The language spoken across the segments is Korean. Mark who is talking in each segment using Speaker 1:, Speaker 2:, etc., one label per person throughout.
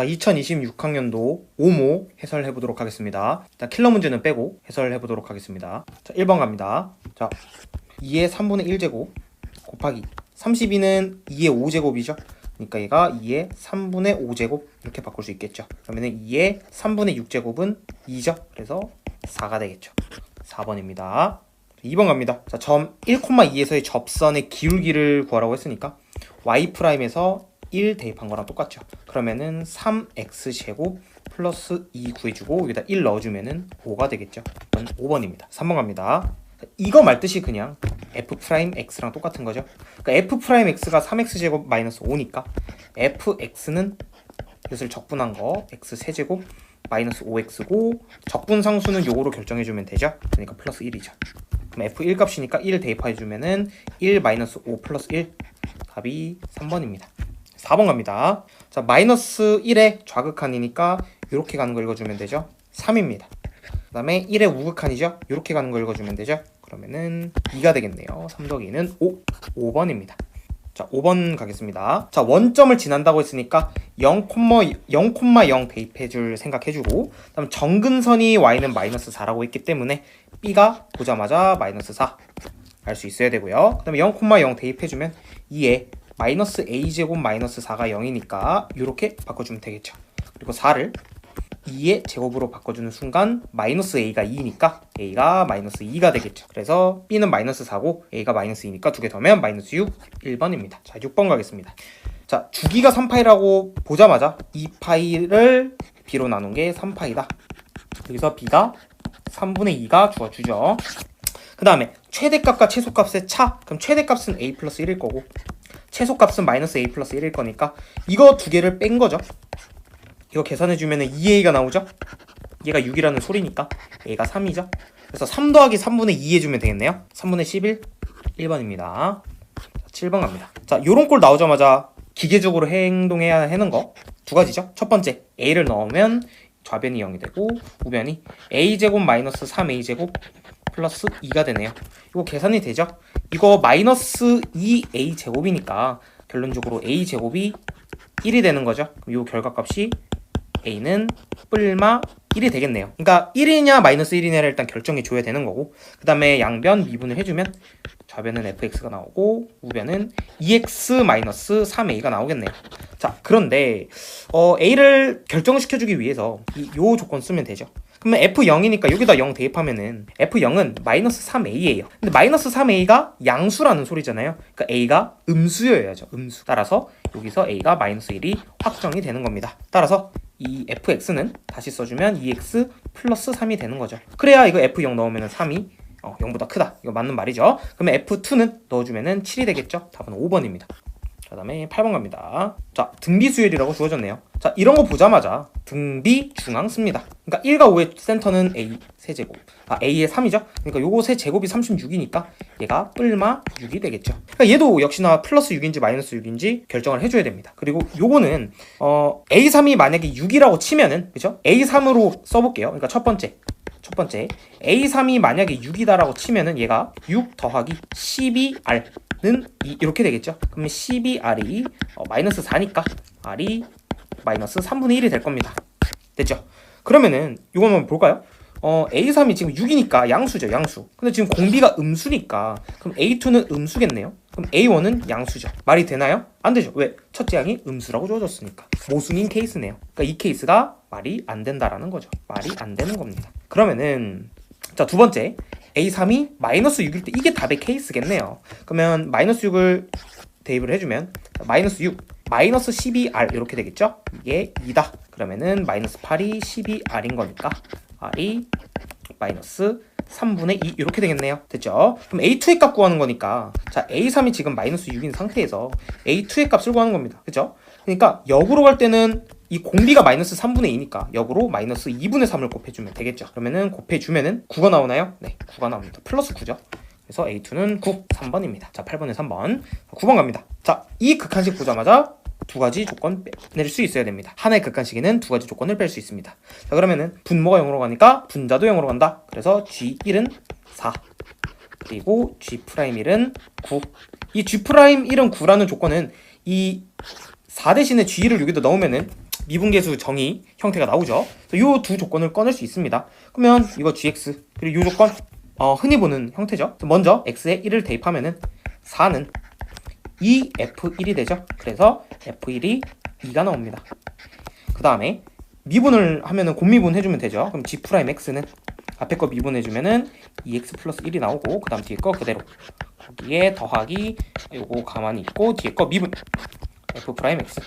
Speaker 1: 자, 2026학년도 5모 해설해 보도록 하겠습니다. 일단 킬러 문제는 빼고 해설해 보도록 하겠습니다. 자, 1번 갑니다. 자, 2의 3분의 1제곱 곱하기 32는 2의 5제곱이죠. 그러니까 얘가 2의 3분의 5제곱 이렇게 바꿀 수 있겠죠. 그러면은 2의 3분의 6제곱은 2죠. 그래서 4가 되겠죠. 4번입니다. 2번 갑니다. 자, 점 1,2에서의 접선의 기울기를 구하라고 했으니까 y'에서 1 대입한 거랑 똑같죠. 그러면은 3x제곱 플러스 2 구해주고 여기다 1 넣어주면은 5가 되겠죠. 이건 5번입니다. 3번 갑니다. 이거 말뜻이 그냥 f'x랑 똑같은 거죠. 그러니까 f'x가 3x제곱 마이너스 5니까 fx는 이것을 적분한 거 x 세제곱 마이너스 5x고 적분 상수는 요거로 결정해주면 되죠. 그러니까 플러스 1이죠. 그럼 f1 값이니까 1 대입해주면은 1 마이너스 5 플러스 1 답이 3번입니다. 4번 갑니다. 자, 마이너스 1의 좌극한이니까 이렇게 가는 거 읽어주면 되죠. 3입니다. 그 다음에 1의 우극한이죠. 이렇게 가는 거 읽어주면 되죠. 그러면은 2가 되겠네요. 3 더하기 2는 5번입니다. 자, 5번 가겠습니다. 자, 원점을 지난다고 했으니까 0,0 대입해줄 생각해주고, 그 다음 정근선이 y는 마이너스 4라고 했기 때문에 b가 보자마자 마이너스 4 알 수 있어야 되고요. 그 다음에 0,0 대입해주면 2에 마이너스 a제곱 마이너스 4가 0이니까 이렇게 바꿔주면 되겠죠. 그리고 4를 2의 제곱으로 바꿔주는 순간 마이너스 a가 2니까 a가 마이너스 2가 되겠죠. 그래서 b는 마이너스 4고 a가 마이너스 2니까 두 개 더하면 마이너스 6, 1번입니다. 자, 6번 가겠습니다. 자, 주기가 3파이라고 보자마자 2파이를 b로 나눈 게 3파이다. 여기서 b가 3분의 2가 주어주죠. 그 다음에 최대값과 최소값의 차, 그럼 최대값은 a 플러스 1일 거고 최소값은 마이너스 a 플러스 1일 거니까 이거 두 개를 뺀 거죠. 이거 계산해주면 2a가 나오죠. 얘가 6이라는 소리니까 a가 3이죠. 그래서 3 더하기 3분의 2 해주면 되겠네요. 3분의 11, 1번입니다. 7번 갑니다. 자, 요런 꼴 나오자마자 기계적으로 행동해야 하는 거 두 가지죠. 첫 번째, a를 넣으면 좌변이 0이 되고 우변이 a제곱 마이너스 3a제곱 플러스 2가 되네요. 이거 계산이 되죠? 이거 마이너스 2a제곱이니까 결론적으로 a제곱이 1이 되는 거죠. 그럼 이 결과값이 a는 뿔마 1이 되겠네요. 그러니까 1이냐 마이너스 1이냐를 일단 결정해 줘야 되는 거고, 그 다음에 양변 미분을 해주면 좌변은 fx가 나오고 우변은 2x 마이너스 3a가 나오겠네요. 자, 그런데 a를 결정시켜주기 위해서 요 조건 쓰면 되죠. 그러면 f0이니까 여기다 0 대입하면은 f0은 마이너스 3a예요. 근데 마이너스 3a가 양수라는 소리잖아요. 그러니까 a가 음수여야죠. 음수. 따라서 여기서 a가 마이너스 1이 확정이 되는 겁니다. 따라서 이 fx는 다시 써주면 2x 플러스 3이 되는 거죠. 그래야 이거 f0 넣으면 3이 0보다 크다. 이거 맞는 말이죠. 그러면 f2는 넣어주면 7이 되겠죠. 답은 5번입니다. 그 다음에 8번 갑니다. 자, 등비수열이라고 주어졌네요. 자, 이런 거 보자마자 등비 중앙 씁니다. 그러니까 1과 5의 센터는 a 세제곱, a의 3이죠. 그러니까 요거 세 제곱이 36이니까 얘가 뿔마 6이 되겠죠. 그러니까 얘도 역시나 플러스 6인지 마이너스 6인지 결정을 해줘야 됩니다. 그리고 요거는 a3이 만약에 6이라고 치면은, 그죠? a3으로 써볼게요. 그러니까 첫 번째 a3이 만약에 6이다라고 치면은 얘가 6 더하기 12r는 이렇게 되겠죠. 그러면 12r이 마이너스 4니까 r이 마이너스 3분의 1이 될 겁니다. 됐죠? 그러면은 이거 한번 볼까요? a3이 지금 6이니까 양수죠, 양수. 근데 지금 공비가 음수니까 그럼 a2는 음수겠네요. 그럼 a1은 양수죠. 말이 되나요? 안 되죠. 왜? 첫째 양이 음수라고 주어졌으니까. 모순인 케이스네요. 그러니까 이 케이스가 말이 안 된다라는 거죠. 말이 안 되는 겁니다. 그러면은 자, 두 번째 a3이 마이너스 6일 때 이게 답의 케이스겠네요. 그러면 마이너스 6을 대입을 해주면 마이너스 6 마이너스 12r 이렇게 되겠죠. 이게 2다. 그러면은 마이너스 8이 12r인 거니까 r이 마이너스 3분의 2 이렇게 되겠네요. 됐죠? 그럼 a2의 값 구하는 거니까, 자, a3이 지금 마이너스 6인 상태에서 a2의 값을 구하는 겁니다. 그죠? 그러니까 역으로 갈 때는 이 공비가 마이너스 3분의 2니까 역으로 마이너스 2분의 3을 곱해주면 되겠죠. 그러면은 곱해주면은 9가 나오나요? 네, 9가 나옵니다. 플러스 9죠. 그래서 a2는 9, 3번입니다. 자, 8번에 3번. 9번 갑니다. 자, 이 극한식 보자마자 두 가지 조건 낼 수 있어야 됩니다. 하나의 극한식에는 두 가지 조건을 뺄 수 있습니다. 자, 그러면은 분모가 0으로 가니까 분자도 0으로 간다. 그래서 G1은 4, 그리고 G'1은 9. 이 G'1은 9라는 조건은 이 4 대신에 G를 여기다 넣으면은 미분계수 정의 형태가 나오죠. 이 두 조건을 꺼낼 수 있습니다. 그러면 이거 gx 그리고 이 조건 흔히 보는 형태죠. 먼저 x에 1을 대입하면은 4는 2f1이 되죠. 그래서 f1이 2가 나옵니다. 그 다음에 미분을 하면은 곱미분 해주면 되죠. 그럼 g'x는 앞에 거 미분해주면은 2x 플러스 1이 나오고, 그 다음 뒤에 거 그대로 거기에 더하기 요거 가만히 있고 뒤에 거 미분 f'x,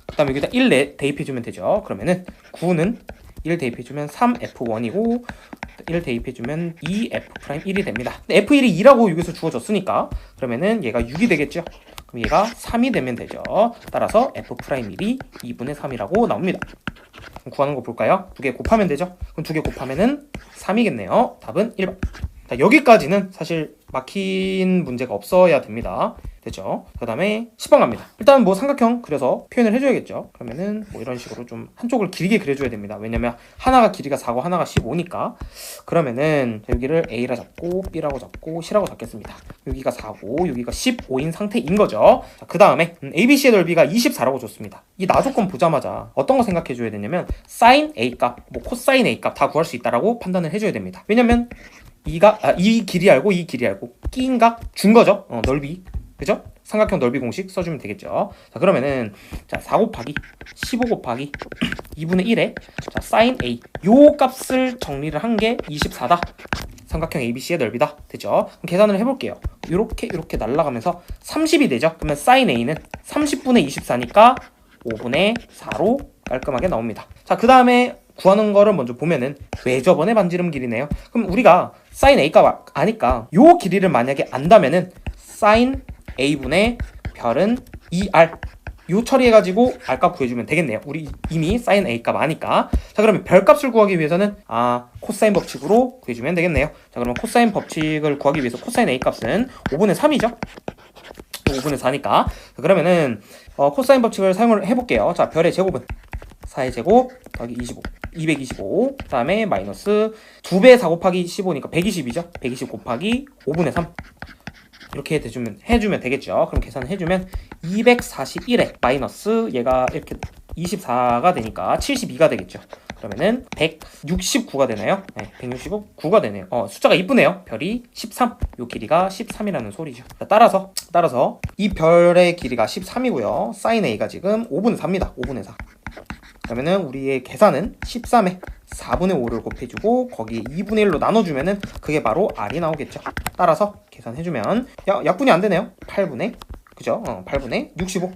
Speaker 1: 그 다음에 여기다 1 대입해주면 되죠. 그러면은 9는 1 대입해주면 3f1이고 1 대입해주면 2f'1이 됩니다. f1이 2라고 여기서 주어졌으니까 그러면은 얘가 6이 되겠죠. 그럼 얘가 3이 되면 되죠. 따라서 f'1이 2분의 3이라고 나옵니다. 그럼 구하는 거 볼까요? 두 개 곱하면 되죠. 그럼 두 개 곱하면은 3이겠네요. 답은 1번. 자, 여기까지는 사실 막힌 문제가 없어야 됩니다. 됐죠? 그 다음에 10번 갑니다. 일단 뭐 삼각형 그려서 표현을 해줘야겠죠. 그러면은 뭐 이런 식으로 좀 한쪽을 길게 그려줘야 됩니다. 왜냐면 하나가 길이가 4고 하나가 15니까. 그러면은 여기를 A라 잡고 B라고 잡고 C라고 잡겠습니다. 여기가 4고 여기가 15인 상태인 거죠. 그 다음에 ABC의 넓이가 24라고 줬습니다. 이 나조건 보자마자 어떤 거 생각해줘야 되냐면 sin A 값, 뭐 코사인 A 값 다 구할 수 있다라고 판단을 해줘야 됩니다. 왜냐면 이 길이 알고 이 길이 알고 끼인각 준 거죠. 넓이. 그죠? 삼각형 넓이 공식 써주면 되겠죠. 자, 그러면은, 자, 4 곱하기 15 곱하기 2분의 1에, 자, sin A. 요 값을 정리를 한 게 24다. 삼각형 ABC의 넓이다. 됐죠? 그럼 계산을 해볼게요. 요렇게 날아가면서 30이 되죠? 그러면 sin A는 30분의 24니까 5분의 4로 깔끔하게 나옵니다. 자, 그 다음에 구하는 거를 먼저 보면은 외접원의 반지름 길이네요. 그럼 우리가 sin A가 아니까 요 길이를 만약에 안다면은 sin A분의 별은 2R 요 처리해가지고 R값 구해주면 되겠네요. 우리 이미 sin A값 아니까. 자, 그러면 별값을 구하기 위해서는 코사인 법칙으로 구해주면 되겠네요. 자, 그러면 코사인 법칙을 구하기 위해서 코사인 A값은 5분의 3이죠 5분의 4니까. 자, 그러면은 코사인 법칙을 사용을 해볼게요. 자, 별의 제곱은 4의 제곱 더하기 25 225, 그 다음에 마이너스 2배 4 곱하기 15니까 120이죠 120 곱하기 5분의 3 이렇게 해주면 되겠죠. 그럼 계산해주면 241에 마이너스 얘가 이렇게 24가 되니까 72가 되겠죠. 그러면은 169가 되나요? 네, 169가 되네요. 숫자가 이쁘네요. 별이 13. 요 길이가 13이라는 소리죠. 자, 따라서 이 별의 길이가 13이고요. sin A가 지금 5분의 4입니다. 5분의 4. 그러면은 우리의 계산은 13에 4분의 5를 곱해주고 거기에 2분의 1로 나눠주면은 그게 바로 R이 나오겠죠. 따라서 계산해주면 약분이 안 되네요. 8분의 그죠? 8분의 65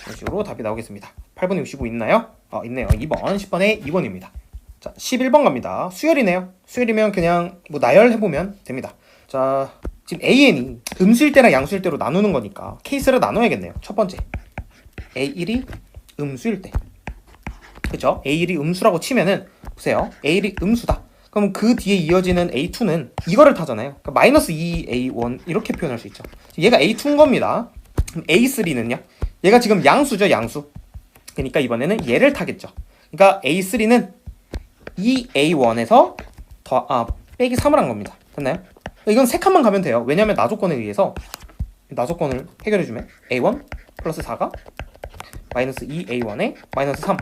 Speaker 1: 이런 식으로 답이 나오겠습니다. 8분의 65 있나요? 있네요. 2번 10번에 2번입니다. 자, 11번 갑니다. 수열이네요. 수열이면 그냥 뭐 나열해보면 됩니다. 자, 지금 AN이 음수일 때랑 양수일 때로 나누는 거니까 케이스를 나눠야겠네요. 첫 번째 A1이 음수일 때, 그쵸? A1이 음수라고 치면은 보세요. A1이 음수다. 그럼 그 뒤에 이어지는 A2는 이거를 타잖아요. 그러니까 마이너스 2A1 이렇게 표현할 수 있죠. 얘가 A2인 겁니다. 그럼 A3는요? 얘가 지금 양수죠, 양수. 그러니까 이번에는 얘를 타겠죠. 그러니까 A3는 2A1에서 빼기 3을 한 겁니다. 됐나요? 이건 세 칸만 가면 돼요. 왜냐면 나조건에 의해서 나조건을 해결해주면 A1 플러스 4가 마이너스 2A1에 마이너스 3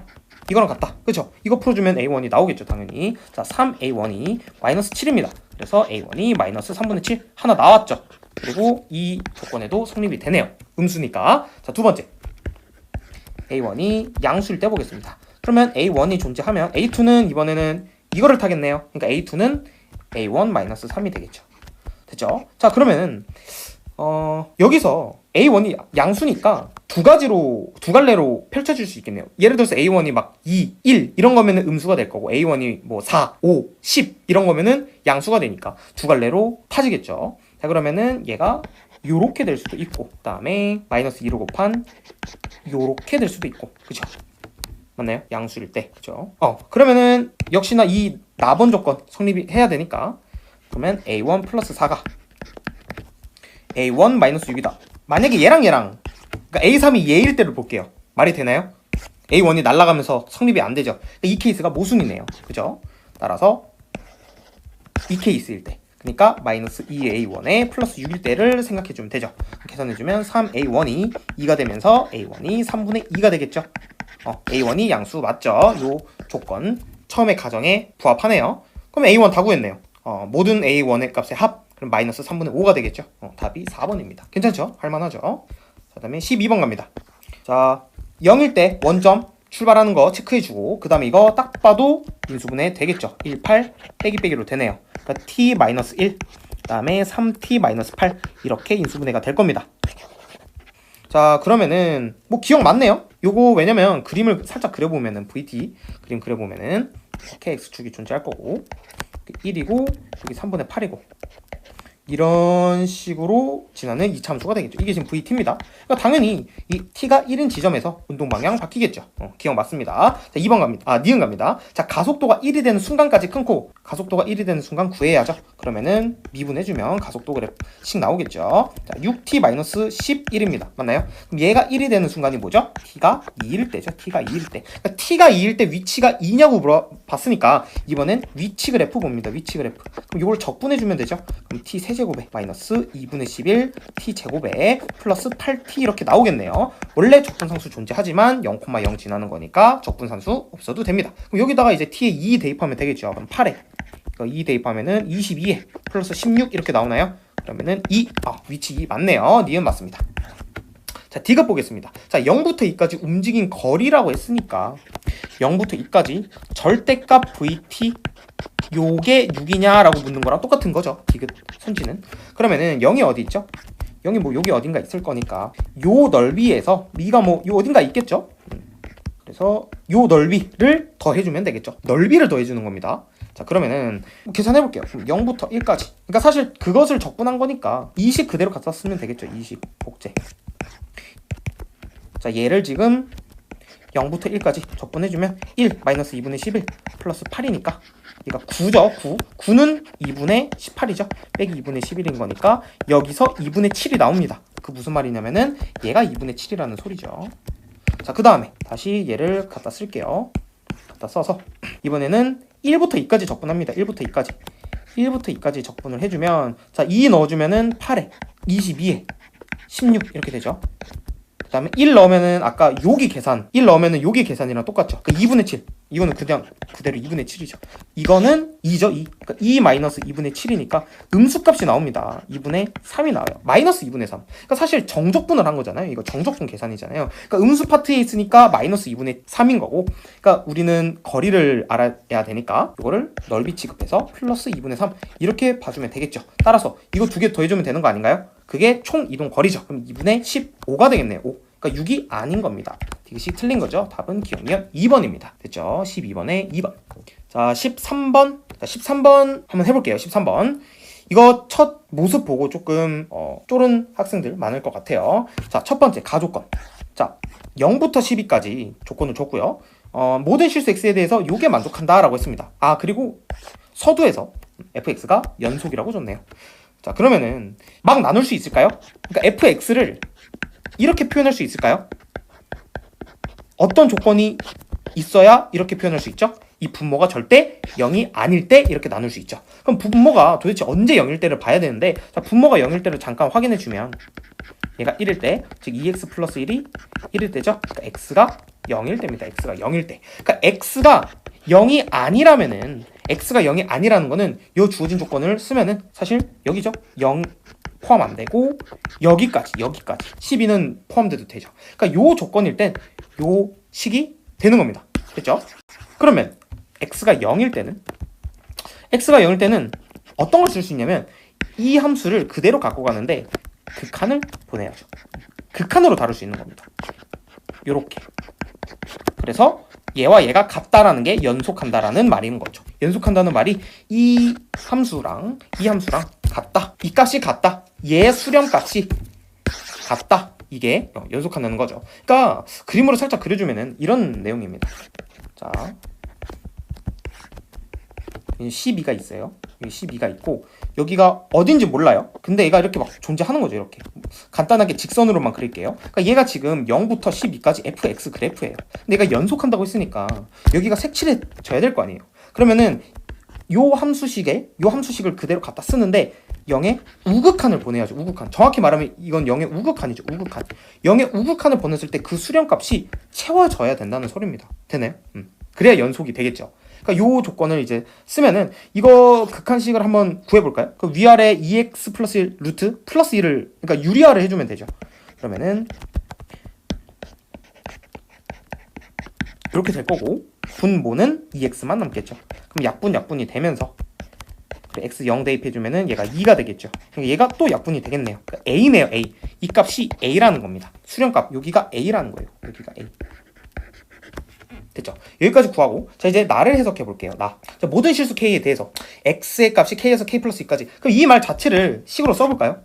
Speaker 1: 이거랑 같다. 그쵸? 이거 풀어주면 A1이 나오겠죠, 당연히. 자, 3A1이 마이너스 7입니다. 그래서 A1이 마이너스 3분의 7 하나 나왔죠. 그리고 이 조건에도 성립이 되네요. 음수니까. 자, 두 번째 A1이 양수일 때 보겠습니다. 그러면 A1이 존재하면 A2는 이번에는 이거를 타겠네요. 그러니까 A2는 A1 마이너스 3이 되겠죠. 됐죠? 자, 그러면 여기서 A1이 양수니까 두 갈래로 펼쳐질 수 있겠네요. 예를 들어서 A1이 막 2, 1 이런 거면은 음수가 될 거고 A1이 뭐 4, 5, 10 이런 거면은 양수가 되니까 두 갈래로 타지겠죠. 자, 그러면은 얘가 요렇게 될 수도 있고, 그 다음에 마이너스 2로 곱한 요렇게 될 수도 있고, 그죠? 맞나요? 양수일 때, 그죠? 그러면은 역시나 이 나번 조건 성립이 해야 되니까, 그러면 A1 플러스 4가 A1 마이너스 6이다. 만약에 얘랑 그러니까 A3이 얘일 때를 볼게요. 말이 되나요? A1이 날아가면서 성립이 안 되죠. 이 케이스가 모순이네요. 그죠? 따라서 이 케이스일 때, 그러니까 마이너스 2A1에 플러스 6일 때를 생각해주면 되죠. 계산해주면 3A1이 2가 되면서 A1이 3분의 2가 되겠죠. A1이 양수 맞죠? 요 조건 처음에 가정에 부합하네요. 그럼 A1 다 구했네요. 모든 A1의 값의 합, 그럼 마이너스 3분의 5가 되겠죠. 답이 4번입니다. 괜찮죠? 할만하죠? 자, 그 다음에 12번 갑니다. 자, 0일 때 원점 출발하는 거 체크해주고, 그 다음에 이거 딱 봐도 인수분해 되겠죠. 1, 8 빼기로 되네요. 그러니까 t-1, 그 다음에 3t-8 이렇게 인수분해가 될 겁니다. 자, 그러면은 뭐 기억 맞네요. 요거 왜냐면 그림을 살짝 그려보면은 VT 그림 그려보면은 이렇게 x축이 존재할 거고 1이고 여기 3분의 8이고 이런 식으로 지나는 이차함수가 되겠죠. 이게 지금 VT입니다. 그러니까 당연히 이 t가 1인 지점에서 운동 방향 바뀌겠죠. 기억 맞습니다. 자, 2번 갑니다. 니은 갑니다. 자, 가속도가 1이 되는 순간까지 끊고 가속도가 1이 되는 순간 구해야죠. 그러면은 미분해주면 가속도 그래프씩 나오겠죠. 자, 6t-11입니다. 맞나요? 그럼 얘가 1이 되는 순간이 뭐죠? t가 2일 때죠. t가 2일 때. 그러니까 t가 2일 때 위치가 2냐고 물어봤으니까 이번엔 위치 그래프 봅니다. 위치 그래프. 그럼 이걸 적분해주면 되죠. 그럼 t 세제곱에 마이너스 2분의 11 t 제곱에 플러스 8t 이렇게 나오겠네요. 원래 적분상수 존재하지만 0,0 지나는 거니까 적분상수 없어도 됩니다. 그럼 여기다가 이제 t에 2 대입하면 되겠죠. 그럼 8에 2 대입하면은 22에 플러스 16 이렇게 나오나요? 그러면은 2, 위치 2 맞네요. 니은 맞습니다. 자, D급 보겠습니다. 자, 0부터 2까지 움직인 거리라고 했으니까 0부터 2까지 절대값 VT 요게 6이냐라고 묻는 거랑 똑같은 거죠. D급 선지는. 그러면은 0이 어디 있죠? 0이 뭐 여기 어딘가 있을 거니까 요 넓이에서 미가 뭐 요 어딘가 있겠죠? 그래서 요 넓이를 더해주면 되겠죠. 넓이를 더해주는 겁니다. 자, 그러면은 계산해볼게요. 0부터 1까지. 그러니까 사실 그것을 적분한 거니까 20 그대로 갖다 쓰면 되겠죠. 20 복제. 자, 얘를 지금 0부터 1까지 적분해주면 1 마이너스 2분의 11 플러스 8이니까 얘가 9죠. 9는 2분의 18이죠. 빼기 2분의 11인 거니까 여기서 2분의 7이 나옵니다. 그 무슨 말이냐면은 얘가 2분의 7이라는 소리죠. 자, 그 다음에 다시 얘를 갖다 쓸게요. 갖다 써서 이번에는 1부터 2까지 적분합니다. 1부터 2까지 1부터 2까지 적분을 해주면 자, 2 넣어주면은 8에 22에 16 이렇게 되죠. 그 다음에 1 넣으면은 아까 여기 계산 1 넣으면은 여기 계산이랑 똑같죠. 그 2분의 7 이거는 그냥 그대로 2분의 7이죠. 이거는 2죠. 2 그러니까 2 마이너스 2분의 7이니까 음수값이 나옵니다. 2분의 3이 나와요. 마이너스 2분의 3. 그러니까 사실 정적분을 한 거잖아요. 이거 정적분 계산이잖아요. 그러니까 음수 파트에 있으니까 마이너스 2분의 3인 거고, 그러니까 우리는 거리를 알아야 되니까 이거를 넓이 취급해서 플러스 2분의 3 이렇게 봐주면 되겠죠. 따라서 이거 두 개 더해주면 되는 거 아닌가요? 그게 총 이동 거리죠. 그럼 2분의 15가 되겠네요. 5. 그러니까 6이 아닌 겁니다. 디귿이 틀린 거죠. 답은 기억력 2번입니다. 됐죠? 12번에 2번. 자, 13번. 자, 13번 한번 해볼게요. 13번. 이거 첫 모습 보고 조금 쫄은 학생들 많을 것 같아요. 자, 첫 번째 가조건. 자, 0부터 12까지 조건을 줬고요. 모든 실수 x에 대해서 요게 만족한다라고 했습니다. 아, 그리고 서두에서 fx가 연속이라고 줬네요. 자, 그러면은 막 나눌 수 있을까요? 그러니까 fx를 이렇게 표현할 수 있을까요? 어떤 조건이 있어야 이렇게 표현할 수 있죠? 이 분모가 절대 0이 아닐 때 이렇게 나눌 수 있죠. 그럼 분모가 도대체 언제 0일 때를 봐야 되는데, 자, 분모가 0일 때를 잠깐 확인해 주면 얘가 1일 때, 즉 2x 플러스 1이 1일 때죠. 그러니까 x가 0일 때입니다. x가 0일 때. 그러니까 x가 0이 아니라면은, x가 0이 아니라는 거는 요 주어진 조건을 쓰면은 사실 여기죠. 0 포함 안 되고 여기까지 12는 포함돼도 되죠. 그러니까 요 조건일 땐 요 식이 되는 겁니다. 됐죠? 그러면 x가 0일 때는 어떤 걸 쓸 수 있냐면 이 함수를 그대로 갖고 가는데 극한을 보내야죠. 극한으로 다룰 수 있는 겁니다. 요렇게. 그래서 얘와 얘가 같다라는 게 연속한다라는 말인 거죠. 연속한다는 말이 이 함수랑 같다. 이 값이 같다. 얘 수렴값이 같다. 이게 연속한다는 거죠. 그러니까 그림으로 살짝 그려주면은 이런 내용입니다. 자, 12가 있어요. 여기 12가 있고 여기가 어딘지 몰라요. 근데 얘가 이렇게 막 존재하는 거죠. 이렇게 간단하게 직선으로만 그릴게요. 그러니까 얘가 지금 0부터 12까지 fx 그래프예요. 근데 얘가 연속한다고 했으니까 여기가 색칠해져야 될 거 아니에요. 그러면은 요 함수식을 그대로 갖다 쓰는데 0의 우극한을 보내야죠. 우극한. 정확히 말하면 이건 0의 우극한이죠. 우극한. 0의 우극한을 보냈을 때 그 수렴값이 채워져야 된다는 소리입니다. 되나요? 그래야 연속이 되겠죠. 그러니까 요 조건을 이제 쓰면은 이거 극한식을 한번 구해볼까요? 그 위아래 2x 플러스 1 루트 플러스 1을 그러니까 유리화를 해주면 되죠. 그러면은 이렇게 될 거고 분모는 2x만 남겠죠. 그럼 약분이 되면서 x 0 대입해주면은 얘가 2가 되겠죠. 얘가 또 약분이 되겠네요. 그러니까 a네요. a. 이 값이 a라는 겁니다. 수렴값 여기가 a라는 거예요. 여기가 a. 됐죠? 여기까지 구하고 자 이제 나를 해석해 볼게요. 나. 자, 모든 실수 k에 대해서 x의 값이 k에서 k 플러스 2까지. 그럼 이 말 자체를 식으로 써볼까요?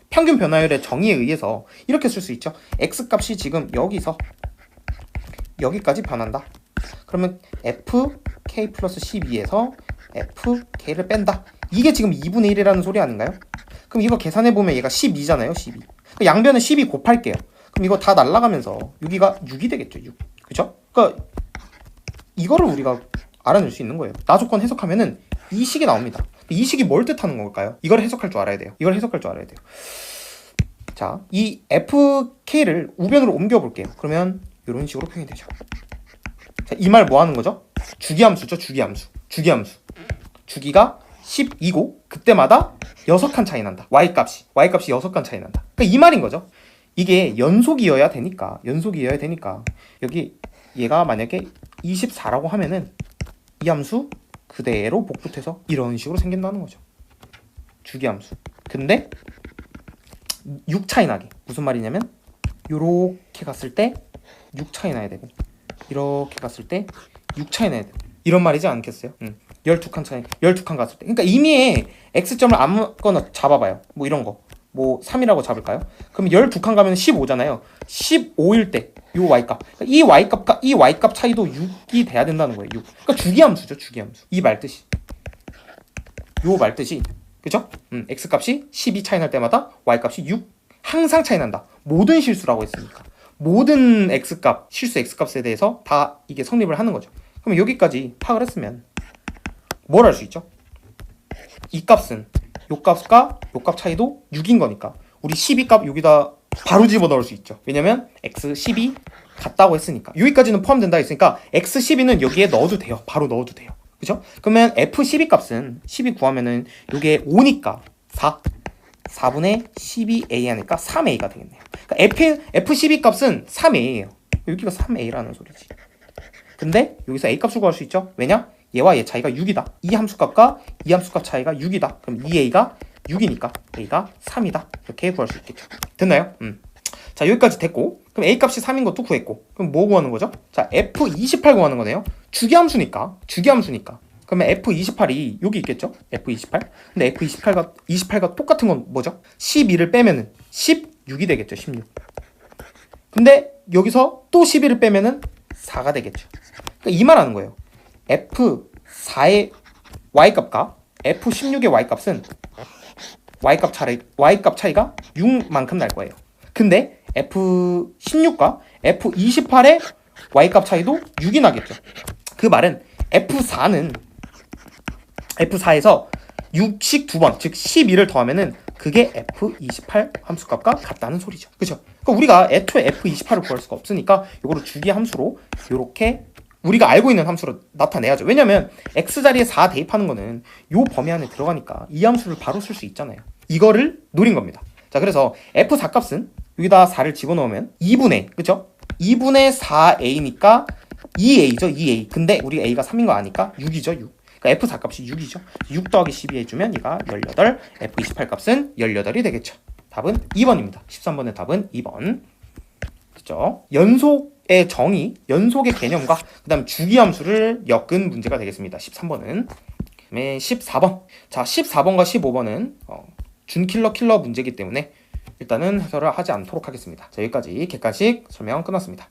Speaker 1: 평균 변화율의 정의에 의해서 이렇게 쓸 수 있죠. x 값이 지금 여기서 여기까지 변한다. 그러면 fk 플러스 12에서 fk를 뺀다. 이게 지금 2분의 1이라는 소리 아닌가요? 그럼 이거 계산해보면 얘가 12잖아요. 12. 양변은 12 곱할게요. 그럼 이거 다 날라가면서 여기가 6이 되겠죠. 6. 그쵸? 그러니까 이거를 우리가 알아낼 수 있는 거예요. 나 조건 해석하면은 이 식이 나옵니다. 이 식이 뭘 뜻하는 걸까요? 이걸 해석할 줄 알아야 돼요. 자, 이 fk를 우변으로 옮겨볼게요. 그러면 이런 식으로 표현이 되죠. 이 말 뭐 하는 거죠? 주기함수죠. 주기함수. 주기가 12고 그때마다 6칸 차이 난다. y값이 6칸 차이 난다. 그러니까 이 말인 거죠. 이게 연속이어야 되니까 여기 얘가 만약에 24라고 하면은 이 함수 그대로 복붙해서 이런 식으로 생긴다는 거죠. 주기함수. 근데 6 차이 나게. 무슨 말이냐면 요렇게 갔을 때 6 차이 나야 되고 이렇게 갔을 때 6 차이 나야 되고 이런 말이지 않겠어요? 12칸 차이, 12칸 갔을 때. 그러니까 이미 x점을 아무거나 잡아봐요. 뭐 이런 거. 뭐 3이라고 잡을까요? 그럼 12칸 가면 15잖아요. 15일 때 요 y값. 그러니까 이 y값과 이 y값 차이도 6이 돼야 된다는 거예요. 6. 그러니까 주기함수죠. 주기함수. 이 말뜻이. 요 말뜻이. 그죠? x값이 12 차이 날 때마다 y값이 6 항상 차이 난다. 모든 실수라고 했으니까. 모든 x값, 실수 x값에 대해서 다 이게 성립을 하는 거죠. 그럼 여기까지 파악을 했으면 뭘 할 수 있죠? 이 값은 요 값과 요 값 차이도 6인 거니까 우리 12값 여기다 바로 집어넣을 수 있죠. 왜냐면 x12 같다고 했으니까. 여기까지는 포함된다 했으니까 x12는 여기에 넣어도 돼요. 바로 넣어도 돼요. 그죠? 그러면 f12 값은 12 구하면은 요게 5니까 4분의 12a 하니까 3a가 되겠네요. 그러니까 f12 값은 3a예요. 여기가 3a라는 소리지. 근데 여기서 a 값을 구할 수 있죠? 왜냐? 얘와 얘 차이가 6이다. 이 함수값과 이 함수값 차이가 6이다. 그럼 2a가 6이니까 a가 3이다. 이렇게 구할 수 있겠죠. 됐나요? 자, 여기까지 됐고, 그럼 a 값이 3인 것도 구했고, 그럼 뭐 구하는 거죠? 자, f28 구하는 거네요. 주기함수니까. 그러면 f28이 여기 있겠죠? f28. 근데 f28과 똑같은 건 뭐죠? 12를 빼면은 16이 되겠죠. 16. 근데 여기서 또 12를 빼면은 4가 되겠죠. 그러니까 이 말하는 거예요. f4의 y값과 f16의 y값은 y값 차이가 6만큼 날 거예요. 근데 f16과 f28의 y값 차이도 6이 나겠죠. 그 말은 F4에서 6씩 2번, 즉 12를 더하면은 그게 F28 함수값과 같다는 소리죠. 그죠? 그러니까 우리가 애초에 F28을 구할 수가 없으니까 이거를 주기 함수로 이렇게 우리가 알고 있는 함수로 나타내야죠. 왜냐면 X자리에 4 대입하는 거는 요 범위 안에 들어가니까 이 함수를 바로 쓸 수 있잖아요. 이거를 노린 겁니다. 자, 그래서 F4 값은 여기다 4를 집어넣으면 2분의, 그쵸? 2분의 4a니까 2a죠, 2a. 근데 우리 a가 3인 거 아니까 6이죠, 6. 그러니까 F4 값이 6이죠. 6 더하기 12 해주면 얘가 18, F28 값은 18이 되겠죠. 답은 2번입니다. 13번의 답은 2번. 그죠? 연속의 정의, 연속의 개념과 그 다음 주기함수를 엮은 문제가 되겠습니다. 13번은. 그다음에 14번. 자, 14번과 15번은 준킬러 문제이기 때문에 일단은 해설을 하지 않도록 하겠습니다. 자, 여기까지 객관식 설명 끝났습니다.